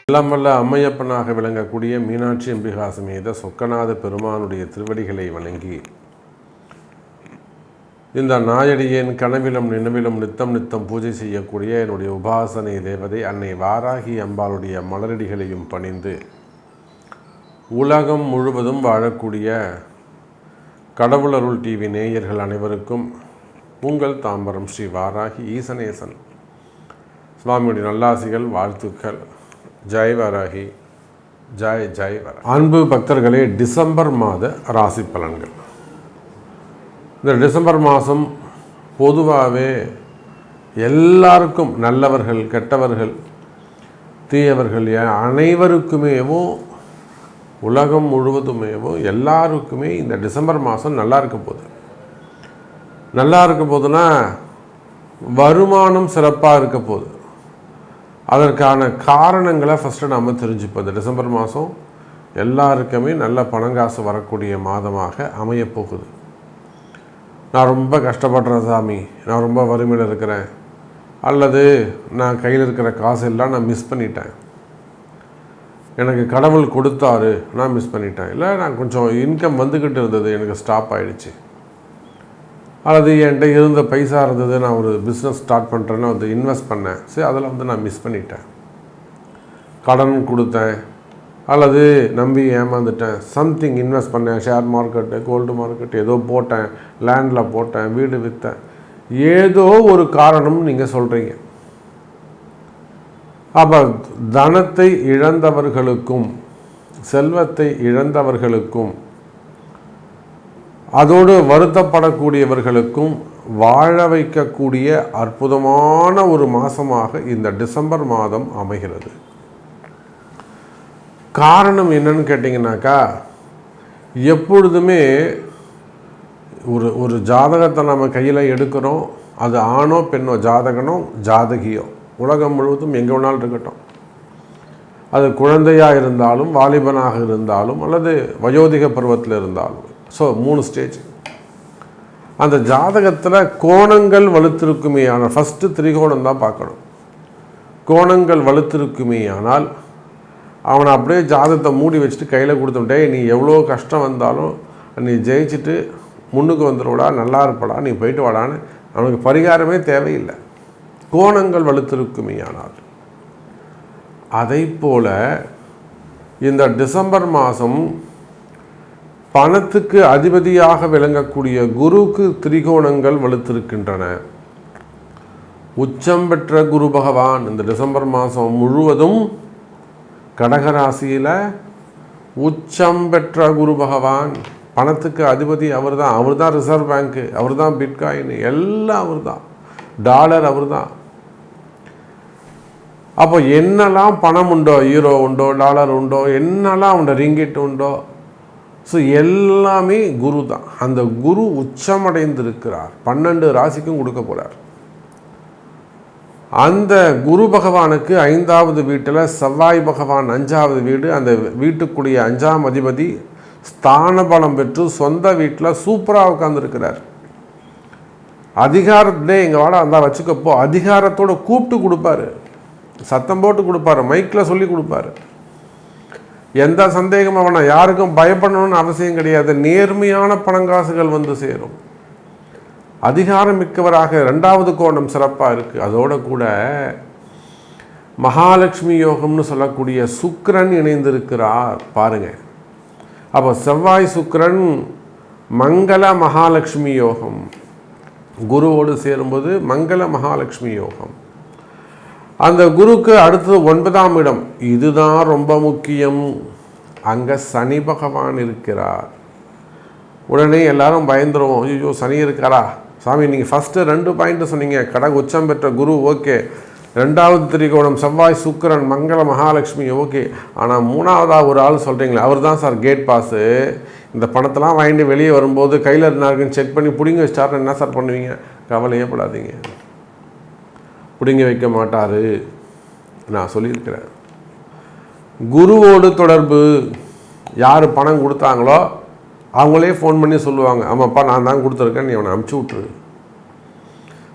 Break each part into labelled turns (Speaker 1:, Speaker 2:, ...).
Speaker 1: எல்லாம் வல்ல அம்மையப்பனாக விளங்கக்கூடிய மீனாட்சி அம்பிகா சமேத சொக்கநாத பெருமானுடைய திருவடிகளை வணங்கி இந்த நாயடியேன் கனவிலும் நினைவிலும் நித்தம் நித்தம் பூஜை செய்யக்கூடிய என்னுடைய உபாசனை தேவதை அன்னை வாராகி அம்பாளுடைய மலரடிகளையும் பணிந்து உலகம் முழுவதும் வாழக்கூடிய கடவுளருள் டிவி நேயர்கள் அனைவருக்கும் உங்கள் தாம்பரம் ஸ்ரீ வாராகி ஈசனேசன் சுவாமியுடைய நல்லாசிகள், வாழ்த்துக்கள். ஜெய் வாராகி, ஜெய் ஜெய் வாராகி. அன்பு பக்தர்களே, டிசம்பர் மாத ராசி பலன்கள். இந்த டிசம்பர் மாதம் பொதுவாகவே எல்லாருக்கும், நல்லவர்கள் கெட்டவர்கள் தீயவர்கள் அனைவருக்குமேவும் உலகம் முழுவதுமேவும் எல்லாருக்குமே இந்த டிசம்பர் மாதம் நல்லா இருக்க போகுது. நல்லா இருக்க போகுதுன்னா வருமானம் சிறப்பாக இருக்க போகுது. அதற்கான காரணங்களை ஃபஸ்ட்டு நம்ம தெரிஞ்சுப்போம். இந்த டிசம்பர் மாதம் எல்லாருக்குமே நல்ல பணங்காசு வரக்கூடிய மாதமாக அமையப்போகுது. நான் ரொம்ப கஷ்டப்படுறேன் சாமி, நான் ரொம்ப வறுமையில் இருக்கிறேன், அல்லது நான் கையில் இருக்கிற காசு எல்லாம் நான் மிஸ் பண்ணிட்டேன், எனக்கு கடவுள் கொடுத்தாரு நான் மிஸ் பண்ணிட்டேன், இல்லை நான் கொஞ்சம் இன்கம் வந்துக்கிட்டு இருந்தது எனக்கு ஸ்டாப் ஆகிடுச்சு, அல்லது என்கிட்ட இருந்த பைசா இருந்தது, நான் ஒரு பிஸ்னஸ் ஸ்டார்ட் பண்ணுறேன்னு வந்து இன்வெஸ்ட் பண்ணேன், சரி அதில் நான் மிஸ் பண்ணிட்டேன், கடன் கொடுத்தேன், அல்லது நம்பி ஏமாந்துட்டேன், சம்திங் இன்வெஸ்ட் பண்ணேன், ஷேர் மார்க்கெட்டு, கோல்டு மார்க்கெட்டு, ஏதோ போட்டேன், லேண்டில் போட்டேன், வீடு விற்றேன், ஏதோ ஒரு காரணம் நீங்கள் சொல்கிறீங்க. அப்போ தனத்தை இழந்தவர்களுக்கும் செல்வத்தை இழந்தவர்களுக்கும் அதோடு வருத்தப்படக்கூடியவர்களுக்கும் வாழ வைக்கக்கூடிய அற்புதமான ஒரு மாதமாக இந்த டிசம்பர் மாதம் அமைகிறது. காரணம் என்னன்னு கேட்டிங்கனாக்கா, எப்பொழுதுமே ஒரு ஜாதகத்தை நம்ம கையில் எடுக்கிறோம், அது ஆணோ பெண்ணோ, ஜாதகனோ ஜாதகியோ, உலகம் முழுவதும் எங்கே வேணாலும் இருக்கட்டும், அது குழந்தையாக இருந்தாலும் வாலிபனாக இருந்தாலும் அல்லது வயோதிக பருவத்தில் இருந்தாலும், ஸோ 3 ஸ்டேஜ். அந்த ஜாதகத்தில் கோணங்கள் வலுத்திருக்குமே ஆனால் ஃபஸ்ட்டு திரிகோணம் தான் பார்க்கணும். கோணங்கள் வலுத்திருக்குமே ஆனால் அவனை அப்படியே ஜாதகத்தை மூடி வச்சுட்டு கையில் கொடுத்துட்டே, நீ எவ்வளோ கஷ்டம் வந்தாலும் நீ ஜெயிச்சுட்டு முன்னுக்கு வந்துடுவடா, நல்லா இருப்படா, நீ போயிட்டு வாடான்னு அவனுக்கு பரிகாரமே தேவையில்லை. கோணங்கள் வலுத்திருக்குமே ஆனால். அதை போல் இந்த டிசம்பர் மாதம் பணத்துக்கு அதிபதியாக விளங்கக்கூடிய குருக்கு திரிகோணங்கள் வலுத்திருக்கின்றன. உச்சம் பெற்ற குரு பகவான் இந்த டிசம்பர் மாதம் முழுவதும் கடகராசியில் உச்சம் பெற்ற குரு பகவான், பணத்துக்கு அதிபதி அவர் தான் ரிசர்வ் பேங்க்கு, அவர் தான் பிட்காயின், எல்லாம் அவர் தான், டாலர் அவர் தான். அப்போ என்னெல்லாம் பணம் உண்டோ, யூரோ உண்டோ, டாலர் உண்டோ, என்னெல்லாம் உண்டோ, ரிங்கிட் உண்டோ, ஸோ எல்லாமே குரு தான். அந்த குரு உச்சமடைந்திருக்கிறார், 12 ராசிக்கும் கொடுக்க போகிறார். அந்த குரு பகவானுக்கு 5வது வீட்டில் செவ்வாய் பகவான் 5வது வீடு, அந்த வீட்டுக்குரிய 5ஆம் அதிபதி ஸ்தான பலம் பெற்று சொந்த வீட்டில் சூப்பராக உட்கார்ந்துருக்கிறார். அதிகாரத்திலே எங்கள் வாட அந்த வச்சுக்கப்போ அதிகாரத்தோடு கூப்பிட்டு கொடுப்பாரு, சத்தம் போட்டு கொடுப்பாரு, மைக்கில் சொல்லி கொடுப்பாரு. எந்த சந்தேகமும் வேணாம், யாருக்கும் பயப்படணும்னு அவசியம் கிடையாது. நேர்மையான பணங்காசுகள் வந்து சேரும். அதிகாரம் மிக்கவராக 2வது கோணம் சிறப்பாக இருக்குது. அதோட கூட மகாலட்சுமி யோகம்னு சொல்லக்கூடிய சுக்கிரன் இணைந்திருக்கிறார் பாருங்க. அப்போ செவ்வாய் சுக்கிரன் மங்கள மகாலட்சுமி யோகம், குருவோடு சேரும்போது மங்கள மகாலட்சுமி யோகம். அந்த குருக்கு அடுத்தது 9ஆம் இடம், இதுதான் ரொம்ப முக்கியம். அங்கே சனி பகவான் இருக்கிறார். உடனே எல்லாரும் பயந்துருவோம், ஐயோ சனி இருக்காரா சாமி, நீங்கள் ஃபஸ்ட்டு 2 பாயிண்ட்டு சொன்னீங்க, கடக உச்சம் பெற்ற குரு ஓகே, 2வது திரிகோணம் செவ்வாய் சுக்கிரன் மங்கள மகாலட்சுமி ஓகே, ஆனால் 3வதாக ஒரு ஆள் சொல்கிறீங்களே, அவர் தான் சார் கேட் பாஸு, இந்த பணத்தெல்லாம் வாங்கிட்டு வெளியே வரும்போது கையில் இருந்தாருக்குன்னு செக் பண்ணி பிடிங்க வச்சாருன்னு என்ன சார் பண்ணுவீங்க? கவலையே படாதீங்க, பிடிங்க வைக்க மாட்டார். நான் சொல்லியிருக்கிறேன். குருவோடு தொடர்பு, யார் பணம் கொடுத்தாங்களோ அவங்களே ஃபோன் பண்ணி சொல்லுவாங்க, ஆமாப்பா நான் தான் கொடுத்துருக்கேன், நீ அவனை அமுச்சு விட்ரு.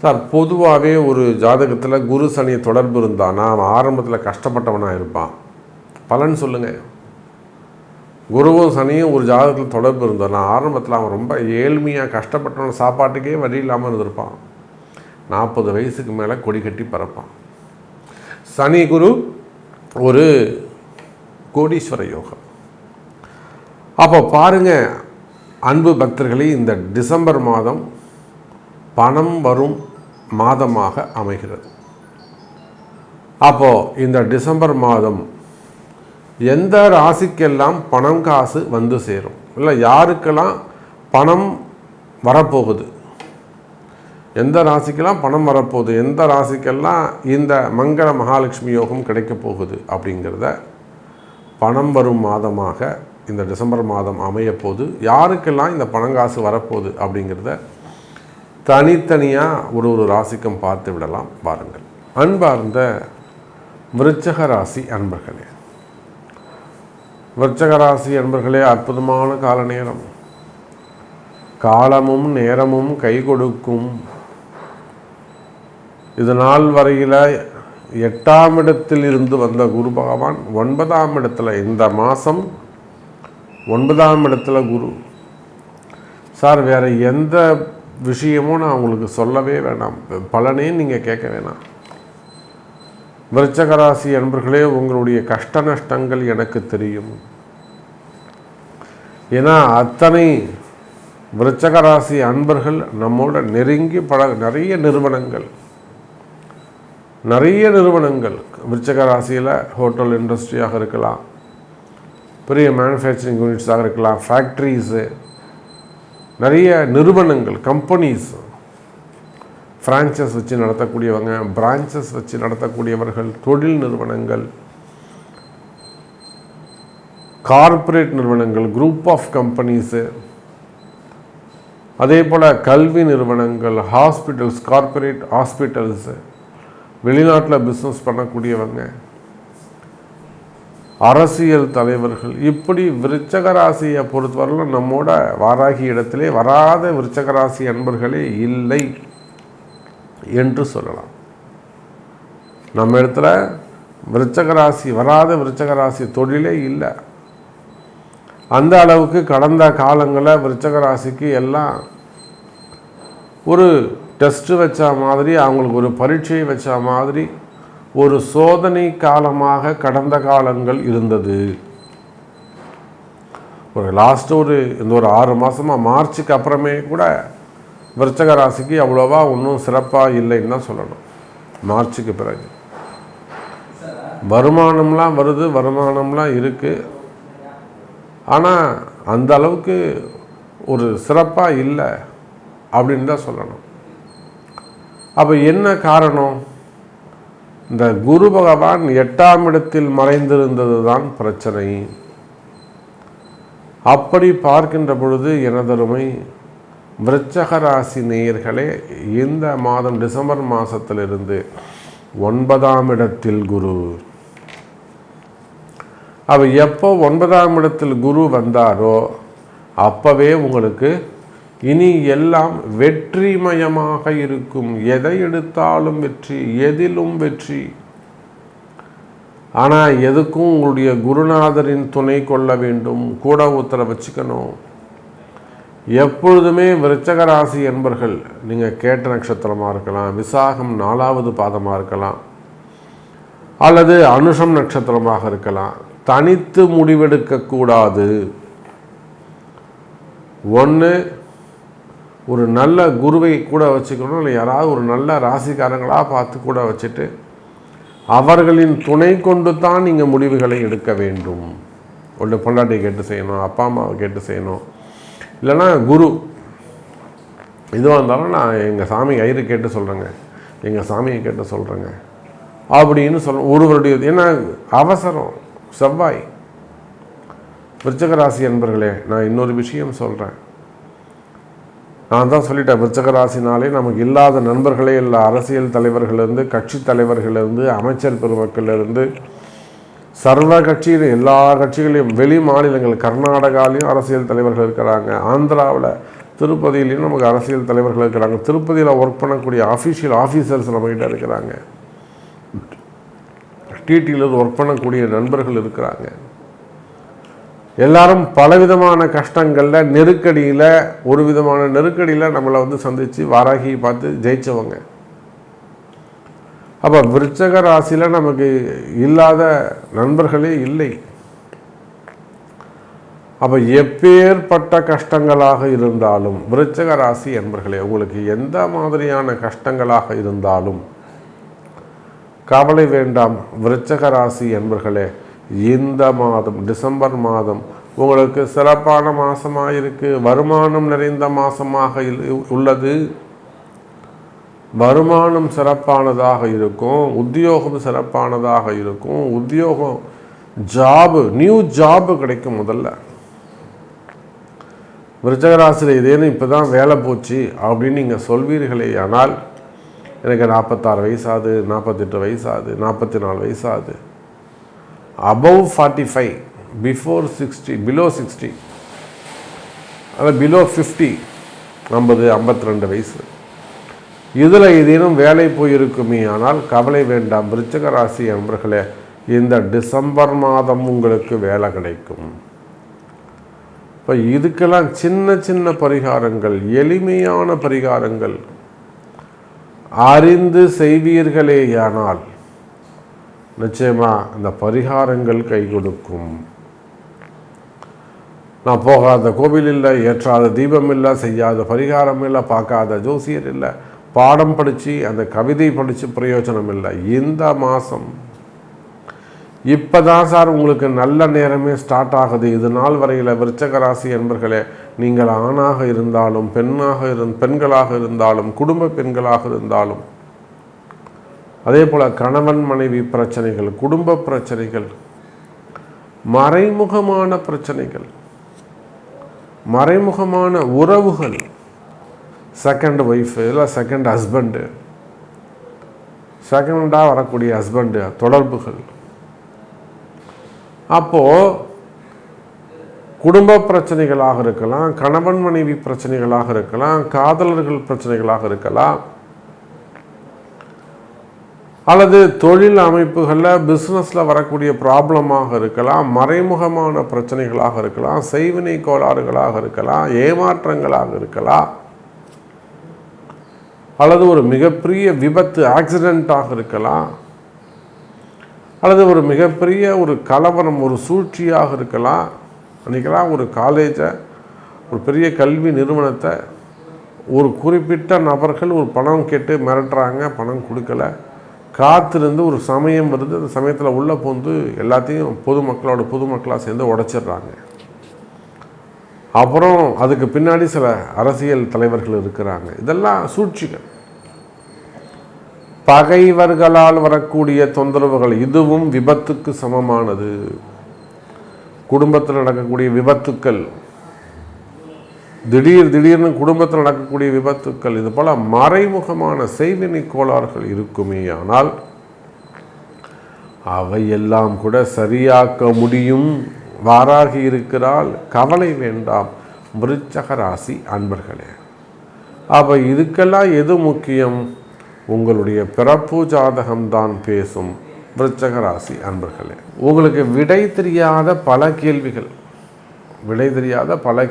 Speaker 1: சார் பொதுவாகவே ஒரு ஜாதகத்தில் குரு சனி தொடர்பு இருந்தானா அவன் ஆரம்பத்தில் கஷ்டப்பட்டவனாக இருப்பான். பலன் சொல்லுங்கள். குருவும் சனியும் ஒரு ஜாதகத்தில் தொடர்பு இருந்தோம். நான் ஆரம்பத்தில் அவன் ரொம்ப ஏழ்மையாக கஷ்டப்பட்டவன, சாப்பாட்டுக்கே வழி இல்லாமல் இருந்திருப்பான். 40 வயசுக்கு மேலே கொடி கட்டி பறப்பான். சனி குரு ஒரு கோடீஸ்வர யோகம். அப்போ பாருங்கள் அன்பு பக்தர்களே, இந்த டிசம்பர் மாதம் பணம் வரும் மாதமாக அமைகிறது. அப்போது இந்த டிசம்பர் மாதம் எந்த ராசிக்கெல்லாம் பணம் காசு வந்து சேரும், இல்லை யாருக்கெல்லாம் பணம் வரப்போகுது, எந்த ராசிக்கெல்லாம் பணம் வரப்போகுது, எந்த ராசிக்கெல்லாம் இந்த மங்கள மகாலட்சுமி யோகம் கிடைக்க போகுது அப்படிங்கிறத, பணம் வரும் மாதமாக இந்த டிசம்பர் மாதம் அமையப்போகுது, யாருக்கெல்லாம் இந்த பணங்காசு வரப்போகுது அப்படிங்கிறத தனித்தனியாக ஒரு ராசிக்கும் பார்த்து விடலாம். பாருங்கள். அன்பார்ந்த விருச்சக ராசி அன்பர்களே, விருச்சக ராசி அன்பர்களே, அற்புதமான கால நேரம். காலமும் நேரமும் கை கொடுக்கும். இது நாள் வரையில் 8ஆம் இடத்தில் இருந்து வந்த குரு பகவான் 9ஆம் இடத்துல, இந்த மாதம் 9ஆம் இடத்துல குரு. சார் வேறு எந்த விஷயமும் நான் உங்களுக்கு சொல்லவே வேணாம், பலனே நீங்கள் கேட்க வேணாம். விருச்சக ராசி அன்பர்களே, உங்களுடைய கஷ்ட நஷ்டங்கள் எனக்கு தெரியும். ஏன்னா அத்தனை விருச்சக ராசி அன்பர்கள் நம்மோட நெருங்கி நிறைய நிறுவனங்கள் விருச்சக ராசியில் ஹோட்டல் இண்டஸ்ட்ரியாக இருக்கலாம், பெரிய மேனுஃபேக்சரிங் யூனிட்ஸாக இருக்கலாம், ஃபேக்ட்ரிஸு, நிறைய நிறுவனங்கள், கம்பெனிஸ், ஃப்ரான்ச்சைஸ் வச்சு நடத்தக்கூடியவங்க, பிரான்ச்சஸ் வச்சு நடத்தக்கூடியவர்கள், தொழில் நிறுவனங்கள், கார்ப்பரேட் நிறுவனங்கள், குரூப் ஆஃப் கம்பெனிஸு, அதே போல் கல்வி நிறுவனங்கள், ஹாஸ்பிட்டல்ஸ், கார்ப்பரேட் ஹாஸ்பிட்டல்ஸு, வெளிநாட்டில் பிஸ்னஸ் பண்ணக்கூடியவங்க, அரசியல் தலைவர்கள், இப்படி விருச்சக ராசியை பொறுத்தவரையிலும் நம்மோட வாராகி இடத்திலே வராத விருச்சக ராசி அன்பர்களே இல்லை என்று சொல்லலாம். நம்ம இடத்துல விருச்சக ராசி வராத விருச்சக ராசி தொழிலே இல்லை. அந்த அளவுக்கு கடந்த காலங்களில் விருச்சக ராசிக்கு எல்லாம் ஒரு டெஸ்ட்டு வச்ச மாதிரி, அவங்களுக்கு ஒரு பரீட்சை வச்ச மாதிரி ஒரு சோதனை காலமாக கடந்த காலங்கள் இருந்தது. இந்த ஒரு 6 மாதமாக மார்ச்சுக்கு அப்புறமே கூட விருச்சக ராசிக்கு அவ்வளோவா ஒன்றும் சிறப்பாக இல்லைன்னு தான் சொல்லணும். மார்ச்சுக்கு பிறகு வருமானம்லாம் வருது, வருமானம்லாம் இருக்குது, ஆனால் அந்த அளவுக்கு ஒரு சிறப்பாக இல்லை அப்படின்னு தான் சொல்லணும். அப்போ என்ன காரணம்? இந்த குரு பகவான் 8ஆம் இடத்தில் மறைந்திருந்தது தான் பிரச்சனை. அப்படி பார்க்கின்ற பொழுது எனதருமை விருச்சக ராசி நேயர்களே, இந்த மாதம் டிசம்பர் மாதத்திலிருந்து 9ஆம் இடத்தில் குரு. அவர் எப்போ 9ஆம் இடத்தில் குரு வந்தாரோ அப்போவே உங்களுக்கு இனி எல்லாம் வெற்றிமயமாக இருக்கும். எதை எடுத்தாலும் வெற்றி, எதிலும் வெற்றி. ஆனால் எதுக்கும் உங்களுடைய குருநாதரின் துணை கொள்ள வேண்டும், கூட ஒருத்தரை வச்சுக்கணும். எப்பொழுதுமே விருச்சக ராசி என்பர்கள், நீங்கள் கேட்ட நட்சத்திரமாக இருக்கலாம், விசாகம் 4வது பாதமாக இருக்கலாம், அல்லது அனுஷம் நட்சத்திரமாக இருக்கலாம், தனித்து முடிவெடுக்கக்கூடாது. ஒன்று ஒரு நல்ல குருவை கூட வச்சுக்கணும், இல்லை யாராவது ஒரு நல்ல ராசிக்காரங்களாக பார்த்து கூட வச்சுட்டு அவர்களின் துணை கொண்டு தான் நீங்கள் முடிவுகளை எடுக்க வேண்டும். ஒன்று பொண்டாட்டியை கேட்டு செய்யணும், அப்பா அம்மாவை கேட்டு செய்யணும், இல்லைன்னா குரு இதுவாக இருந்தாலும் நான் எங்கள் சாமி ஐயரு கேட்டு சொல்கிறேங்க, எங்கள் சாமியை கேட்டு சொல்கிறேங்க அப்படின்னு ஒருவருடைய ஏன்னா அவசரம். செவ்வாய் விருச்சக ராசி என்பர்களே, நான் இன்னொரு விஷயம் சொல்கிறேன். நான் தான் சொல்லிட்டேன், விருச்சக ராசினாலே நமக்கு இல்லாத நண்பர்களே இல்லை. அரசியல் தலைவர்களிலிருந்து, கட்சி தலைவர்களிலிருந்து, அமைச்சர் பெருமக்களிலிருந்து, சர்வ கட்சியில் எல்லா கட்சிகளையும், வெளி மாநிலங்கள் கர்நாடகாலையும் அரசியல் தலைவர்கள் இருக்கிறாங்க, ஆந்திராவில் திருப்பதியிலையும் நமக்கு அரசியல் தலைவர்கள் இருக்கிறாங்க, திருப்பதியில் ஒர்க் பண்ணக்கூடிய ஆஃபீஷியல் ஆஃபீஸர்ஸ் நம்மகிட்ட இருக்கிறாங்க, டிடியில் ஒர்க் பண்ணக்கூடிய நண்பர்கள் இருக்கிறாங்க. எல்லாரும் பலவிதமான கஷ்டங்களில், நெருக்கடியில், ஒரு விதமான நெருக்கடியில் நம்மளை சந்தித்து வாராகி பார்த்து ஜெயித்தவங்க. அப்போ விருச்சக ராசியில் நமக்கு இல்லாத நண்பர்களே இல்லை. அப்போ எப்பேற்பட்ட கஷ்டங்களாக இருந்தாலும் விருச்சக ராசி என்பர்களே, உங்களுக்கு எந்த மாதிரியான கஷ்டங்களாக இருந்தாலும் கவலை வேண்டாம். விருச்சக ராசி என்பர்களே, இந்த மாதம் டிசம்பர் மாதம் உங்களுக்கு சிறப்பான மாதமாக இருக்குது. வருமானம் நிறைந்த மாதமாக உள்ளது. வருமானம் சிறப்பானதாக இருக்கும். உத்தியோகம் சிறப்பானதாக இருக்கும். உத்தியோகம் ஜாபு, நியூ ஜாபு கிடைக்கும். முதல்ல விருச்சகராசியில் இதேன்னு இப்போ தான் வேலை போச்சு அப்படின்னு நீங்கள் சொல்வீர்களே, ஆனால் எனக்கு 46 வயசாகுது, 48 வயசாகுது, 44 வயசாகுது, above 45, before 60, below 60, அது below 50, 50, 52 வயசு, இதில் ஏதேனும் வேலை போயிருக்குமே ஆனால் கவலை வேண்டாம். விருச்சிக ராசி நண்பர்களே, இந்த டிசம்பர் மாதம் உங்களுக்கு வேலை கிடைக்கும். இப்போ இதுக்கெல்லாம் சின்ன சின்ன பரிகாரங்கள், எளிமையான பரிகாரங்கள் அறிந்து செய்வீர்களேயானால் நிச்சயமாக இந்த பரிகாரங்கள் கை கொடுக்கும். நான் போகாத கோவில் இல்லை, ஏற்றாத தீபம் இல்லை, செய்யாத பரிகாரம் இல்லை, பார்க்காத ஜோசியர் இல்லை, பாடம் படித்து அந்த கவிதை படித்து பிரயோஜனம் இல்லை. இந்த மாதம் இப்போ தான் சார் உங்களுக்கு நல்ல நேரமே ஸ்டார்ட் ஆகுது. இது நாள் வரையில் விருச்சக ராசி என்பர்களே, நீங்கள் ஆணாக இருந்தாலும் பெண்களாக இருந்தாலும் குடும்ப பெண்களாக இருந்தாலும், அதே போல் கணவன் மனைவி பிரச்சனைகள், குடும்ப பிரச்சனைகள், மறைமுகமான பிரச்சனைகள், மறைமுகமான உறவுகள், செகண்ட் ஒய்ஃபு இல்லை செகண்ட் ஹஸ்பண்டு, செகண்டாக வரக்கூடிய ஹஸ்பண்டு தொடர்புகள், அப்போது குடும்ப பிரச்சனைகளாக இருக்கலாம், கணவன் மனைவி பிரச்சனைகளாக இருக்கலாம், காதலர்கள் பிரச்சனைகளாக இருக்கலாம், அல்லது தொழில் அமைப்புகளில் பிஸ்னஸில் வரக்கூடிய ப்ராப்ளமாக இருக்கலாம், மறைமுகமான பிரச்சனைகளாக இருக்கலாம், செய்வினை கோளாறுகளாக இருக்கலாம், ஏமாற்றங்களாக இருக்கலாம், அல்லது ஒரு மிகப்பெரிய விபத்து ஆக்சிடெண்ட்டாக இருக்கலாம், அல்லது ஒரு மிகப்பெரிய ஒரு கலவரம், ஒரு சூழ்ச்சியாக இருக்கலாம். அன்றைக்கெல்லாம் ஒரு காலேஜை, ஒரு பெரிய கல்வி நிறுவனத்தை ஒரு குறிப்பிட்ட நபர்கள் ஒரு பணம் கேட்டு மிரட்டுறாங்க, பணம் கொடுக்கல, காத்திருந்து ஒரு சமயம் வருது, அந்த சமயத்தில் உள்ளே போந்து எல்லாத்தையும் பொதுமக்களாக சேர்ந்து உடைச்சிடுறாங்க. அப்புறம் அதுக்கு பின்னாடி சில அரசியல் தலைவர்கள் இருக்கிறாங்க. இதெல்லாம் சூழ்ச்சிகள், பகைவர்களால் வரக்கூடிய தொந்தரவுகள். இதுவும் விபத்துக்கு சமமானது. குடும்பத்தில் நடக்கக்கூடிய விபத்துக்கள், திடீர்னு குடும்பத்தில் நடக்கக்கூடிய விபத்துக்கள், இது போல மறைமுகமான செய்வினை கோளாறுகள் இருக்குமே, ஆனால் அவையெல்லாம் கூட சரியாக்க முடியும். வாராகி இருக்கிறாள், கவலை வேண்டாம் விருச்சக ராசி அன்பர்களே. அப்போ இதுக்கெல்லாம் எது முக்கியம்? உங்களுடைய பிறப்பு ஜாதகம்தான் பேசும். விருச்சக ராசி அன்பர்களே, உங்களுக்கு விடை தெரியாத பல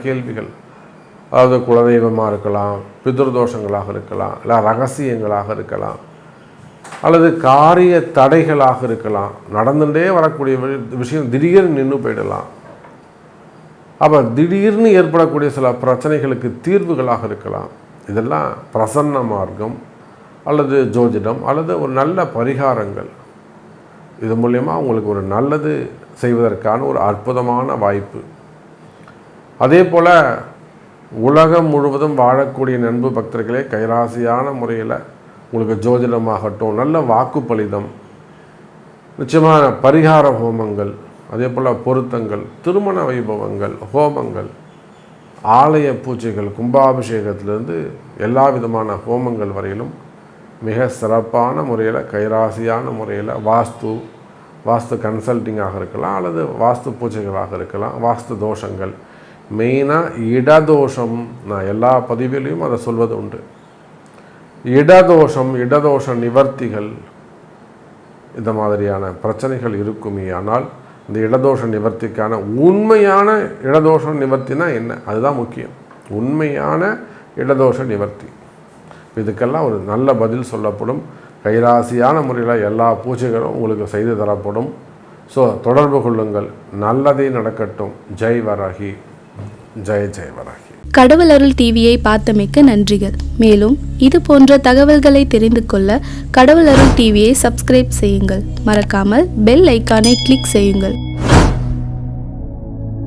Speaker 1: கேள்விகள், அதாவது குலதெய்வமாக இருக்கலாம், பித்ருதோஷங்களாக இருக்கலாம், இல்லை ரகசியங்களாக இருக்கலாம், அல்லது காரிய தடைகளாக இருக்கலாம், நடந்துகிட்டே வரக்கூடிய விஷயம் திடீர்னு நின்று போயிடலாம். அப்போ திடீர்னு ஏற்படக்கூடிய சில பிரச்சனைகளுக்கு தீர்வுகளாக இருக்கலாம். இதெல்லாம் பிரசன்ன மார்க்கம் அல்லது ஜோதிடம் அல்லது ஒரு நல்ல பரிகாரங்கள், இது மூலயமா உங்களுக்கு ஒரு நல்லது செய்வதற்கான ஒரு அற்புதமான வாய்ப்பு. அதே போல் உலகம் முழுவதும் வாழக்கூடிய நண்பு பக்தர்களே, கைராசியான முறையில் உங்களுக்கு ஜோதிடமாகட்டும், நல்ல வாக்குப்பளிதம், நிச்சயமான பரிகார ஹோமங்கள், அதே போல் பொருத்தங்கள், திருமண வைபவங்கள், ஹோமங்கள், ஆலய பூஜைகள், கும்பாபிஷேகத்திலிருந்து எல்லா விதமான ஹோமங்கள் வரையிலும் மிக சிறப்பான முறையில், கைராசியான முறையில் வாஸ்து கன்சல்டிங்காக இருக்கலாம், அல்லது வாஸ்து பூஜைகளாக இருக்கலாம், வாஸ்து தோஷங்கள், மெயினாக இடதோஷம், நான் எல்லா பதிவிலையும் அதை சொல்வது உண்டு. இடதோஷ நிவர்த்திகள், இந்த மாதிரியான பிரச்சனைகள் இருக்குமே. ஆனால் இந்த இடதோஷ நிவர்த்திக்கான உண்மையான இடதோஷ நிவர்த்தினா என்ன, அதுதான் முக்கியம். உண்மையான இடதோஷ நிவர்த்தி, இதுக்கெல்லாம் ஒரு நல்ல பதில் சொல்லப்படும். கைராசியான முறையில் எல்லா பூஜைகளும் உங்களுக்கு செய்து தரப்படும். ஸோ தொடர்பு கொள்ளுங்கள். நல்லதே நடக்கட்டும். ஜெய் வராகி, ஜெய் ஜெய் வராகி.
Speaker 2: கடவுள் அருள் டிவியை பார்த்தமைக்க நன்றிகள். மேலும் இது போன்ற தகவல்களை தெரிந்து கொள்ள கடவுள் அருள் டிவியை சப்ஸ்கிரைப் செய்யுங்கள். மறக்காமல் பெல் ஐக்கானை கிளிக் செய்யுங்கள்.